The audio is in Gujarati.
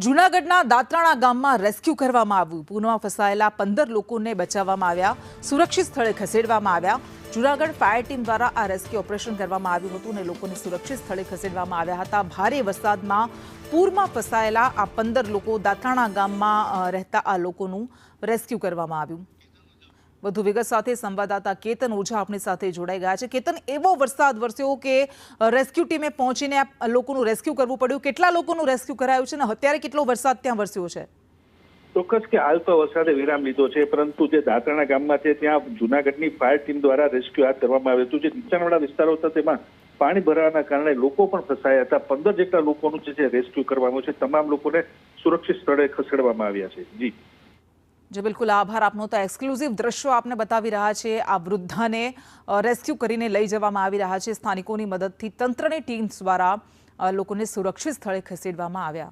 જૂનાગઢના દાત્રાણા ગામમાં રેસ્ક્યુ કરવામાં આવ્યું। પૂરમાં ફસાયેલા 15 લોકોને બચાવવામાં આવ્યા, સુરક્ષિત સ્થળે ખસેડવામાં આવ્યા। જૂનાગઢ ફાયર ટીમ દ્વારા આ રેસ્ક્યુ ઓપરેશન કરવામાં આવ્યું હતું અને લોકોને સુરક્ષિત સ્થળે ખસેડવામાં આવ્યા હતા। ભારે વરસાદમાં પૂરમાં ફસાયેલા આ 15 લોકો દાત્રાણા ગામમાં રહેતા આ લોકોનું રેસ્ક્યુ કરવામાં આવ્યું। વધુ વિગત સાથે સંવાદદાતા કેતન ઓઝા આપણી સાથે જોડાઈ ગયા છે। કેતન, એવો વરસાદ વરસ્યો કે રેસ્ક્યુ ટીમે પહોંચીને આ લોકોનું રેસ્ક્યુ કરવું પડ્યું। કેટલા લોકોનું રેસ્ક્યુ કરાયું છે અને અત્યારે કેટલો વરસાદ ત્યાં વરસ્યો છે? ચોક્કસ કે હાલ તો વરસાદે વિરામ લીધો છે, પરંતુ જે દાત્રાણા ગામમાં છે ત્યાં જૂનાગઢની ફાયર ટીમ દ્વારા રેસ્ક્યુ હાથ ધરવામાં આવ્યું હતું। જે નીચાણવાળા વિસ્તારો હતા તેમાં પાણી ભરાવાના કારણે લોકો પણ ફસાયા હતા। 15 જેટલા લોકોનું જે રેસ્ક્યુ કરવાનું છે, તમામ લોકોને સુરક્ષિત સ્થળે ખસેડવામાં આવ્યા છે। જી जी बिल्कुल, आभार आपनो। तो एक्सक्लूसिव दृश्यों आपने बतावी रहा छे। आ वृद्धाने रेस्क्यू करीने लई जवामां आवी रह्या छे। स्थानिकोनी मददथी तंत्रनी टीम द्वारा लोकोने सुरक्षित स्थळे खसेडवामां આવ્યા।